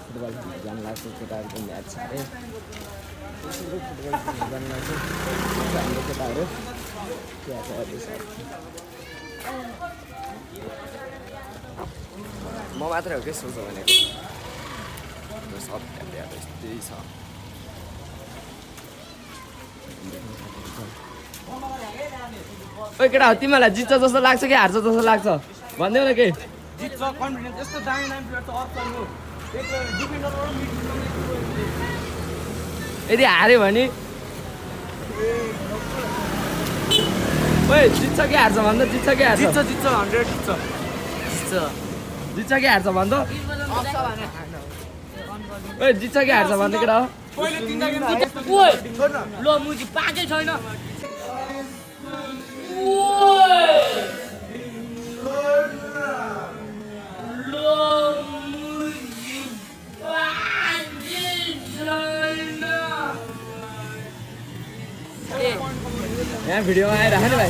football जान लाग्छ केटाहरूको म्याच छ अरे फुटबल जान लाग्छ हाम्रो केटाहरू के गर्दैछ म मात्रै हो के सोच्छु भनेको सब यस्तै छ ओइ केटा तिमीलाई जित्छ जस्तो लाग्छ कि हार्छ जस्तो लाग्छ भन्देऊ न के जित्छ कन्फिडेन्स यस्तो दामी दामी प्लेयर त अर्थ हो यदि हार्यो भने ओइ जित्छ कि हार्छ भन्दा जित्छ कि हार्छ जित्छ 100 जित्छ जित्छ कि हार्छ भन्दा ओइ जित्छ कि हार्छ भन्दा केटा हो पहिले तिनटा गेम ओइ ल मुजी पाकै छैन यहाँ भिडियोमा आइरह नि भाइ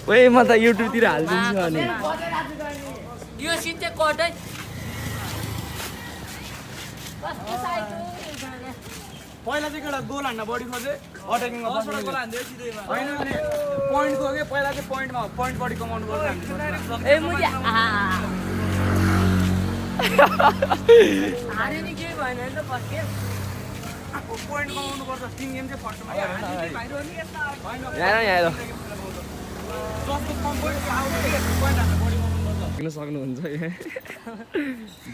ओइ म त युट्युबतिर हालिदिन्छु अनि यो सिन चाहिँ कट है पहिला चाहिँ एउटा गोल हान्न बढी खोजे अट्याकिङमा बस्नु गोल हान्दै सिधैमा हैन भने पोइन्ट गयो के पहिला चाहिँ पोइन्ट बढी कमाउनु पर्छ हामी ए मुजी हारे नि के भएन नि त फर्के पोइन्ट कमाउनु पर्छ टिम गेम चाहिँ फर्स्टमा यहाँ यहाँ जस्तो कम पोइन्ट आउँछ पोइन्ट हान्न बढी कमाउनु पर्छ किन सक्नुहुन्छ यहाँ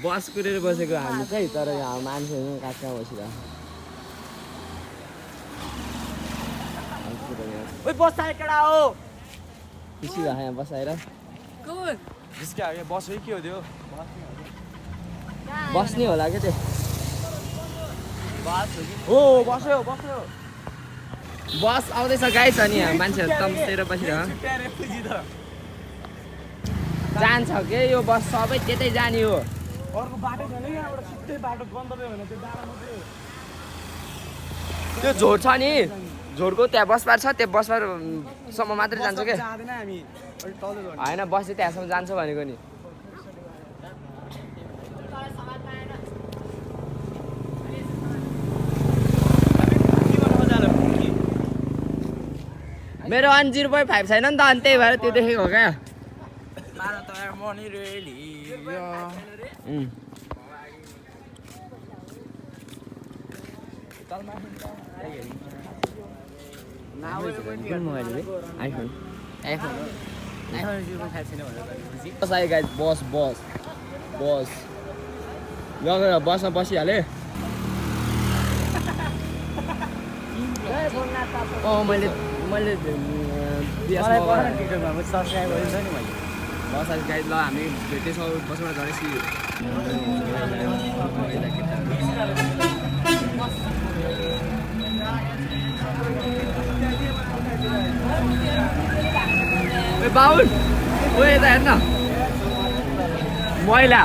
बस कुरेर बसेको हामी चाहिँ तर यहाँ मान्छेहरू काठमा बसिरहेको ओइ बस आए केडा हो खुसी भयो यहाँ बसाएर कुन जिस्क्या यो बस हो के हो त्यो बस्ने होला क्या त्यो हो बस्यो बस आउँदैछ गाइस अनि यहाँ मान्छेहरू तम्सेर बसिरह जान्छ के यो बस सबै त्यतै जाने हो अर्को बाटो छैन यहाँबाट सिधै बाटो गन्तव्य होइन त्यो डाँडा मात्रै हो त्यो झोड छ नि झोडको त्यहाँ बस पार छ त्यो बस पारसम्म मात्रै जान्छ क्या जाँदैन हामी अलिक तल झर्ने होइन बस चाहिँ त्यहाँसम्म जान्छ भनेको नि मेरो 1.05 छैन नि त अनि त्यही भएर त्यो देखेको हो क्या बस लगेर बसमा बसिहालेँ मैले बस गाइड ल हामी भेट्दैछौँ बसमा झरेपछि बाहुल ओ यता हेर्न मैला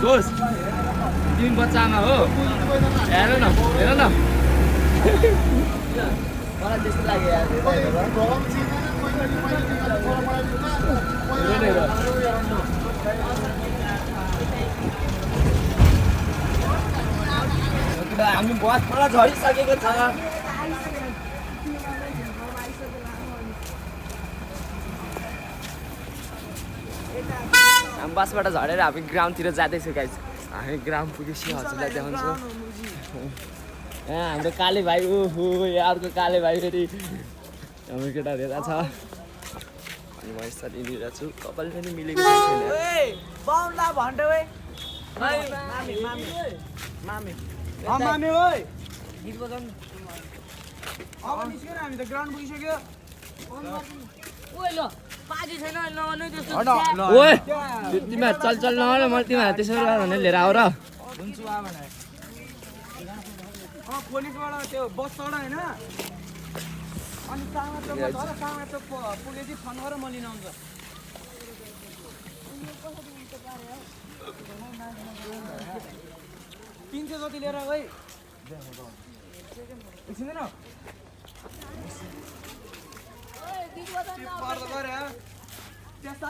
दोस्त तिमी बच्चामा हो हेर न मलाई त्यस्तो लाग्यो यार हामी बसबाट झरिसकेको छ हामी बसबाट झरेर हामी ग्राउन्डतिर जाँदैछौँ गाइस हामी ग्राउन्ड पुगेपछि हजुरलाई देखाउँछौँ यहाँ हाम्रो काले भाइ ओहो अर्को काले भाइ फेरि हाम्रो केटा हेर्दा छ अनि म यसरी लिइरहेको छु कपाल पनि मिलेको छैन मामे ओइ गीत बजाउनु अब निस्क्यो हामी त ग्राउन्ड पुगिसक्यो ओइ ल पाजी छैन नभन्नु त्यस्तो ओए तिमीहरू चल नगर मैले तिमीहरू त्यसो गर भनेर लिएर आऊ र हुन्छु आ भने पुलिसबाट त्यो बस चढ होइन अनि सामा चोकमा झर सामा चोक पुगेपछि फोन गरेर म लिन आउँछ 300 जति लिएर है एकछिन न पर्दा गरे त्यस्ता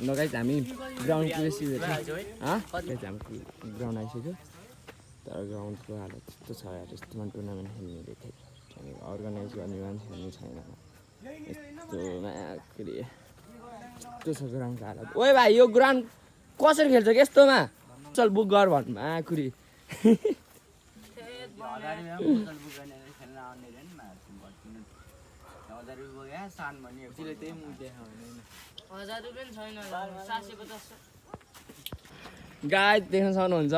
लगाइज हामी ग्राउन्ड पुगेपछि हामी ग्राउन्ड आइसक्यो तर ग्राउन्डको हालत त्यस्तो छ यार यस्तोमा टुर्नामेन्ट खेल्ने थिएँ अनि अर्गनाइज गर्ने मान्छेहरू छैन यस्तोमा आखिरी यस्तो छ ग्राउन्डको हालत ओए भाइ यो ग्राउन्ड कसरी खेल्छ कि यस्तोमा चल बुक गर भन्नु आखिरी गाई देख्न सक्नुहुन्छ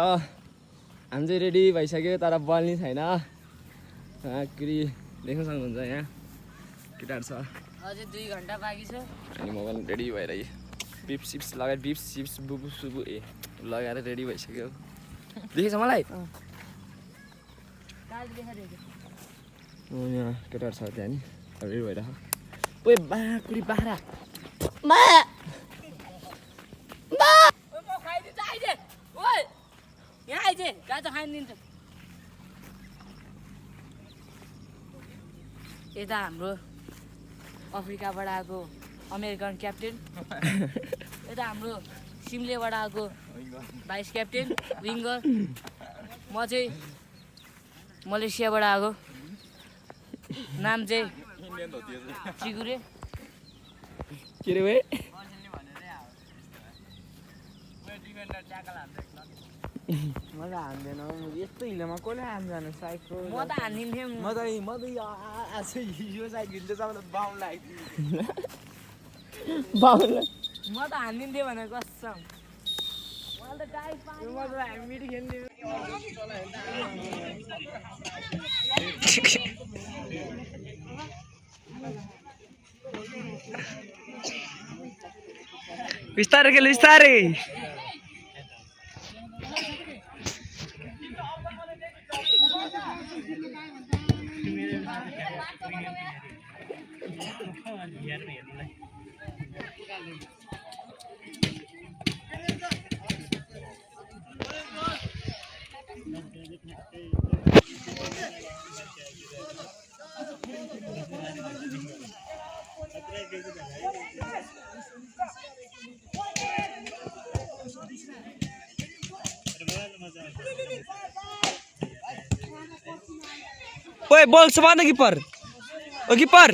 हामी चाहिँ रेडी भइसक्यो तर बल नि छैन आखिरी देख्न सक्नुहुन्छ यहाँ केटाहरू छ अझै 2 घण्टा बाँकी छ अनि म पनि रेडी भएर बिप्स सिप्स लगाएर बिप्स सिप्स बुबु सुबु लगाएर रेडी भइसक्यो देखेछ मलाई यहाँ केटाहरू छ त्यहाँ नि रेडी भइरहेको ओए बाँकुरी बाख्रा यता हाम्रो अफ्रिकाबाट आएको अमेरिकन क्याप्टेन यता हाम्रो सिमलेबाट आएको भाइस क्याप्टेन विङ्गर म चाहिँ मलेसियाबाट आएको नाम चाहिँ चिगुरे के रे भाइ मलाई हान्दैन यस्तो हिलोमा कसले हान्दैन साइकल म त हानिदिन्थेँ म त यो साइड हिँड्दै जाँदा बाउन्ड लाग्यो बाहुन म त हानिदिन्थेँ भने कसम मलाई त टाइट हामी मिठी खेल्ने बिस्तारै खेल बिस्तारै ओए बल समात्न किपर ओ किपर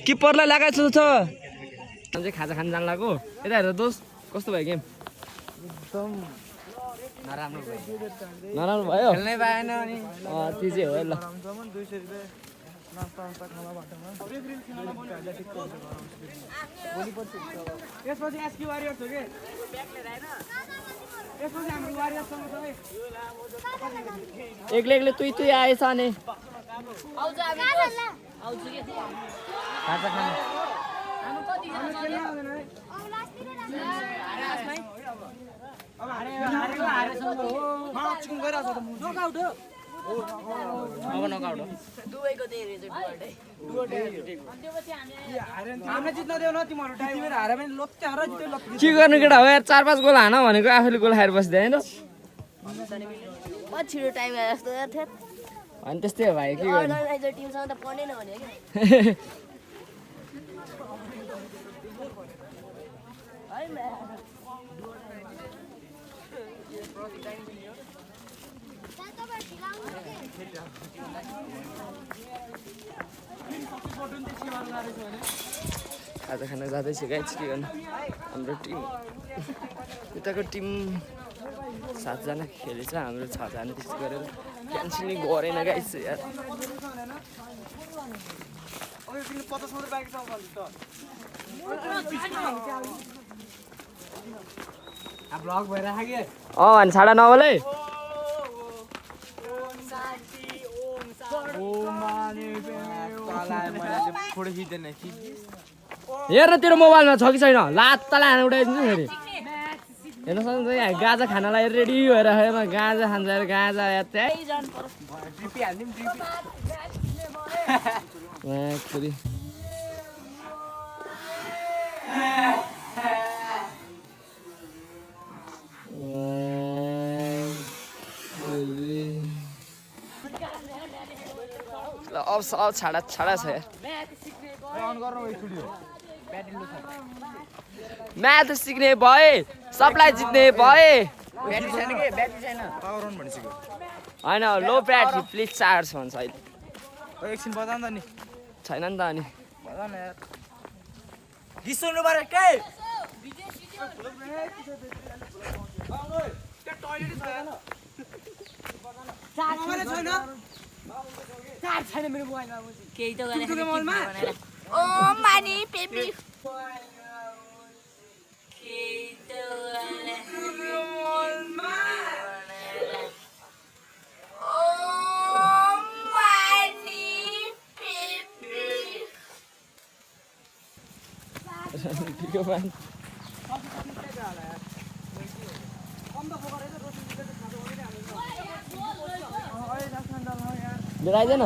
किपरलाई लगाएको छ चाहिँ खाजा खान जान लाग्यो यता हेर दोस्त कस्तो भयो गेम एकदम नराम्रो भयो नराम्रो भयो खेल्नै पाएन अनि त्यो चाहिँ हो ल 200 रुपैयाँ नास्ता खाना बाटोमा यसपछि एसक्यू वारियर्स हो के यसपछि हाम्रो वारियर्ससँग छ है एक्लै एक्लै तुई तुई आएछ अनि आउँछ हामी आउँछु के खाजा खान हामी कति जना छ अब हारेसँग हो माछुङ गइरहेको छ त नकआउट हो अब नकाउट दुवैको त्यही रिजल्ट हामीले जित्न देऊ न तिमीहरू टाइम हारे पनि लोप्ते हार जित्यो लोप्ते के गर्नु केटा हो यार 4-5 गोल हान भनेको आफैले गोल खाएर बस्दै हैन छिटो टाइम आयो जस्तो थियो अनि त्यस्तै हो भाइ के गर्नु अर्गनाइजर टिमसँग त पढ्दैन भने के खाजा खान जाँदैछु गाइस के गर्नु हाम्रो टिम उताको टिम 7 जना खेलेछ हाम्रो 6 जना त्यस्तो गरेर क्यान्सल नै गरेन गाइस यार ओए किन 50 मात्र बाँकी छ भन्नु त आ ब्लग भइराख्यो के अनि 9:30 बोले हेर तेरो मोबाइलमा छ कि छैन लात्तालाई हान उठाइदिन्छु फेरि हेर्न सक्नुहुन्छ यहाँ गाजा खानलाई रेडी भएर गाजा खान्छ गाजा त्यही ट्रिपी हाल्दिउँ ट्रिपी छोरी अब सब छाडा छाडा छ यार म्याथ सिक्ने भए सबलाई जित्ने भए ब्याट्री छैन के ब्याट्री छैन पावर अन भनिसक्यो होइन लो ब्याट्री प्लिज चार्ज भन्छ अहिले एकछिन बजा नि त नि छैन नि त अनि बजा न यार रिसाउनु पर्यो के केही त गरेर ओ मानी पेपी मेरो आइदेन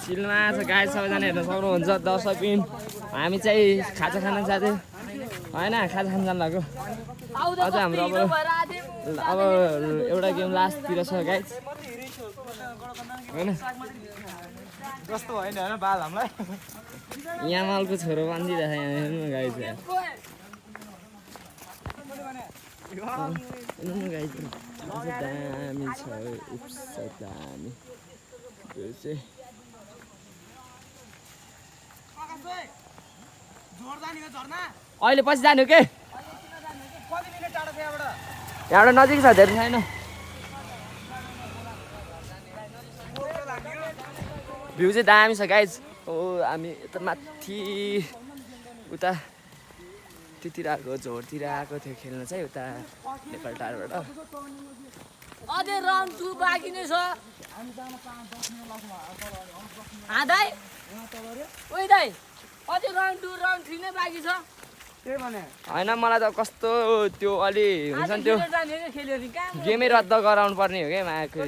चिलमा छ गाई सबैजना हेर्न सक्नुहुन्छ दर्शकबिन हामी चाहिँ खाजा खान जाँदै होइन खाजा खान जानु लाग्यो अझ हाम्रो अब एउटा गेम लास्टतिर छ गाई होइन कस्तो होइन होइन बाल हामीलाई यामालको छोरो बान्दिरहेको यहाँ हेर्नु न गाई चाहिँ हेर्नु न गाई चाहिँ दामी छ उप्स दामी यो चाहिँ अहिले पछि जानु के यहाँबाट नजिक छ धेरै छैन भ्यू चाहिँ दामी छ गाइज हो हामी यता माथि उता त्यतिर आएको झोरतिर आएको थियो खेल्न चाहिँ उता नेपाल टारबाट अझै राउन्ड 2 बाँकी नै छ दाइ ओइ दाइ अझै राउन्ड 2 राउन्ड 3 नै बाँकी छ होइन मलाई त कस्तो त्यो अलि हुन्छ नि त्यो गेमै रद्द गराउनु पर्ने हो क्या मायाको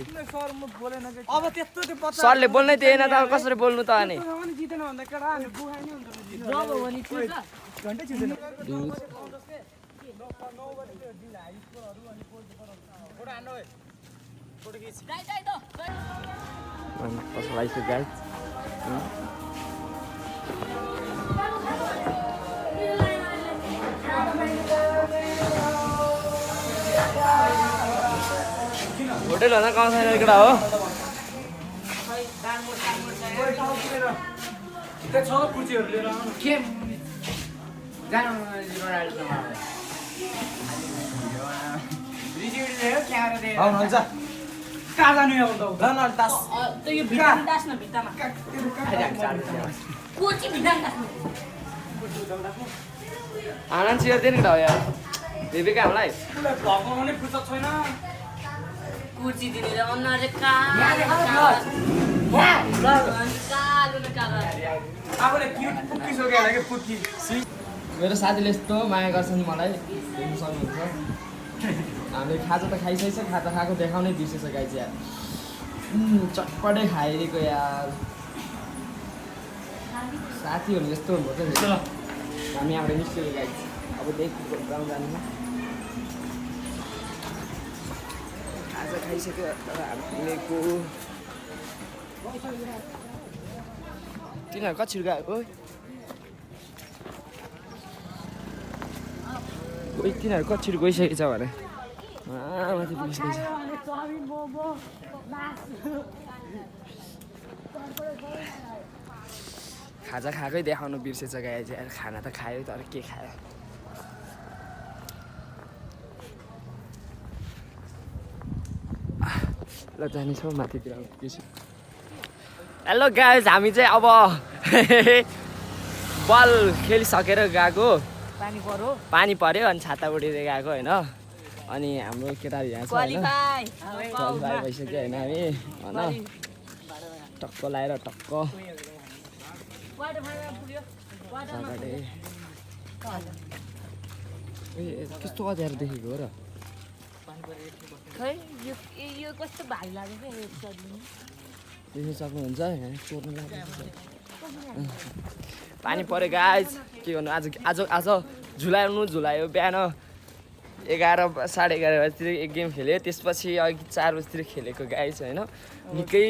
अब त्यस्तो त्यो पत्ता सरले बोल्नै दिएन त कसरी बोल्नु त अनि जितेन भन्दा केटा हामी बुहाइ नै हुन्छ घन्टै जितेन कसो लाग्छ गाई होटेल भन्दा कहाँ छैन केटा हो आउनुहुन्छ कहाँ जानु यहाँ भन्दा ल न तास यो भित्तामा दास न भित्तामा कोची भित्तामा दास आनन्द चियर दिए नि केटा हो यार देवीका हामीलाई भगवान पनि फुर्सद छैन कुर्ची दिने र अनुहार चाहिँ कालो आफूले क्युट पुक्किसक्यो होला कि पुक्की मेरो साथीले यस्तो माया गर्छ नि मलाई हेर्नु सक्नुहुन्छ हामीले खाजा त खाइसकेछ खाजा खाएको देखाउनै बिर्सेछ गाई चाहिँ यार चटपटै खाइदिएको यार साथीहरू यस्तो हुनुपर्छ नि हामी यहाँबाट निस्केको गाई अब देखि गाउँ जानुमा खाजा खाइसक्यो तर हामीको तिनीहरू कति गएको कोही तिनीहरू कति गइसकेको छ भने माथि पुगिसकेको छ खाजा खाएकै देखाउनु बिर्सेछ गाई चाहिँ खाना त खायो तर के खायो ल जानेछौँ माथितिर हेलो गाइज हामी चाहिँ अब बल खेलिसकेर गएको पानी पर्यो अनि छाता उडेर गएको होइन अनि हाम्रो केटाहरू यहाँ छ होइन क्वालिफाई क्वालिफाई भइसक्यो होइन हामी होइन टक्क लगाएर टक्क क्वार्टर फाइनल पुग्यो क्वार्टरमा अगाडि ए कस्तो अँध्यारो देखेको हो र खै यो कस्तो भारी लाग्यो क्या एक सजिलो देख्न सक्नुहुन्छ यहाँ चोर्नु लाग्छ पानी पऱ्यो गाइस के गर्नु आज आज आज झुलायो बिहान 11 साढे 11 बजीतिर एक गेम खेल्यो त्यसपछि अघि 4 बजीतिर खेलेको गाइस होइन निकै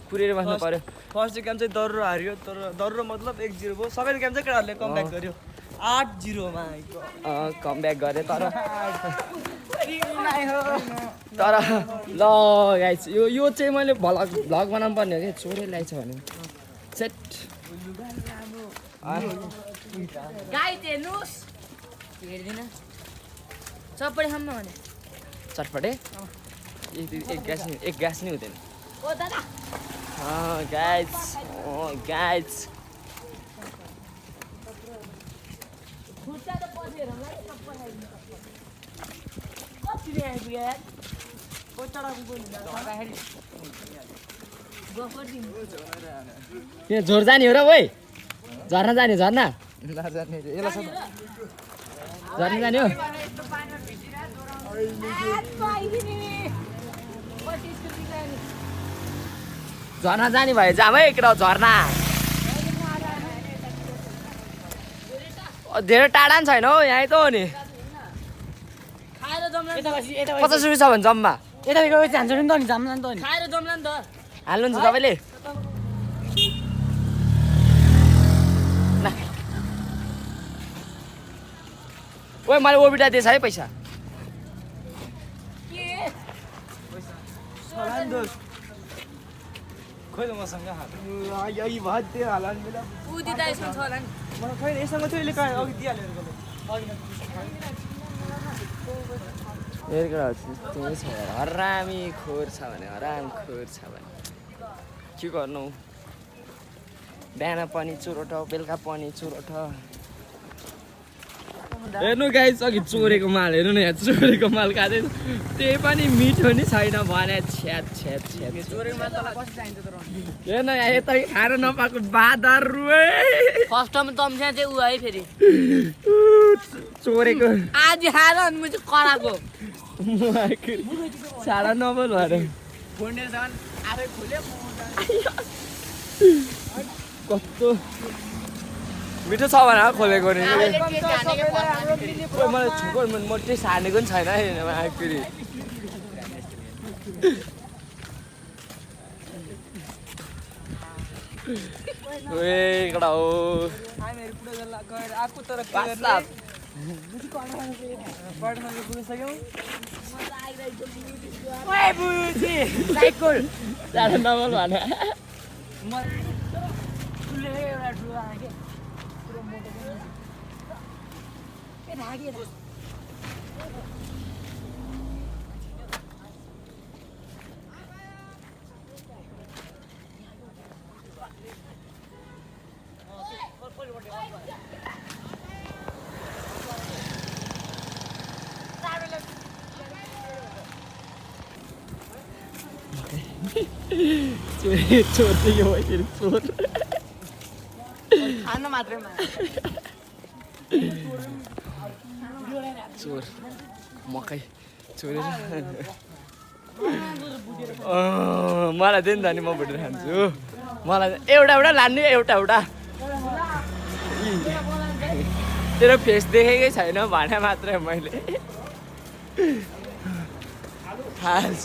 पुरेर बस्नु पऱ्यो फर्स्ट गेम चाहिँ दर्रो हार्यो तर दर्रो मतलब 1-0 भयो सेकेन्ड गेम चाहिँ केटाहरूले कमब्याक गर्यो 8-0 मा कमब्याक गरे तर ल गाइस यो चाहिँ मैले भ्लग बनाउनु पर्ने हो कि चोरै ल्याइछ भने सेट गाई हेर्नुहोस् हेर्दिन चप्पडी खाम्न भने चटपटे एक ग्यास नै हुँदैन ओ दादा गाइस खुट्टा त पछि हेरौँला है चप्पल खाइदिनु कति आइपुग्यो यार के झोर जाने हो र ओइ झर्ना जाने झर्ना झर्ना जाने हो झर्ना जाने भयो जाम है केटा झर्ना धेरै टाढा पनि छैन हौ यहीँ त हो नि 50 रुपियाँ छ भने जम्मा यता गयो हान्छ नि त नि जाम्ला नि त नि खाएर जम्ला नि त हाल्नुहुन्छ तपाईँले ओइ मैले ओबिटा दिएछ है पैसा खोइ त मसँग यही भयो त्यो हाल्ला नि बेला उदी दाइसँग छ होला नि मलाई खै यससँग थियो यसले कहाँ अघि दिइहाल्यो त्यही छ हरामी खोर छ भने हराम खोर छ भने के गर्नु बिहान पनि चुरोट बेलुका पनि चुरोट हेर्नु गाइस अघि चोरेको माल हेर्नु न यहाँ चोरेको माल खाँदै त्यही पनि मिठो नि छैन भने छ्यात चोरेको माल तँलाई कति चाहिन्छ तर हेर्न यहाँ यता खाएर नपाएको बादर फर्स्टमा तम्स्या चाहिँ उ है फेरि चोरेको आज खाएर अनि म चाहिँ कराएको साडा नबोल भएर फोड्ने सान आफै खोल्यो कस्तो मिठो छ भने खोलेको नि मलाई छोको म टेस्ट हानेको पनि छैन है फेरि कडा हो हामीहरू पुरा गएर आएको तर पुगिसक्यौँ साडा नबोल भने चोर चाहिँ यो फेरि चोर खानु मात्रै चोर मकै चोरेर मलाई दिनु त नि म भुटेर खान्छु मलाई एउटा लानु एउटा तेरो फेस देखेकै छैन भने मात्रै मैले खास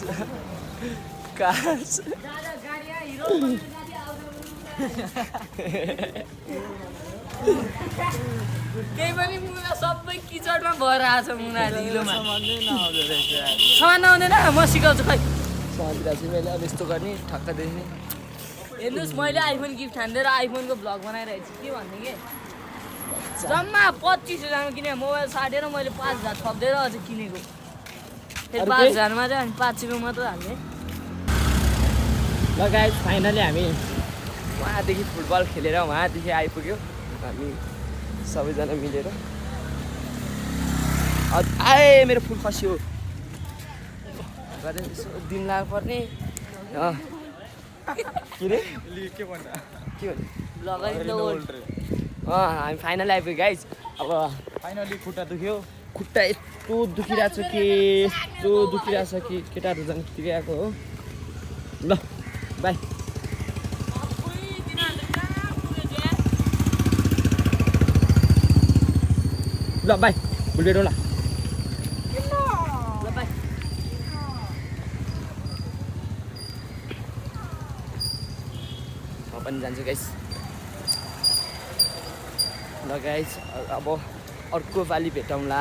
केही पनि मुना सबै किचडमा भएर आएको छ मुना ढिलोमा सामान नआउँदैन म सिकाउँछु खै चाहिँ मैले अब यस्तो गर्ने ठक्क देख्ने हेर्नुहोस् मैले आइफोन गिफ्ट हान्दिएर आइफोनको भ्लग बनाइरहेको छु के भन्ने कि जम्मा 25,000मा किने मोबाइल साटेर मैले 5,000 थपिदिएर अझै किनेको फेरि 5,000मा चाहिँ अनि 500 मात्रै हाल्ने ल गाइस फाइनली हामी वहाँदेखि फुटबल खेलेर वहाँदेखि आइपुग्यो हामी सबैजना मिलेर आए मेरो फुल खस्यो दिन लाग्नु पर्ने के रे के भन्दा के भन्नु हामी फाइनल आइपुग्यो गाइज अब फाइनली खुट्टा दुख्यो खुट्टा यस्तो दुखिरहेको छ कि केटाहरू झन् तिरिआएको हो ल बाई ल बाई भोलि भेटौँ ल म पनि जान्छु गाइस ल गाइस अब अर्को पालि भेटौँला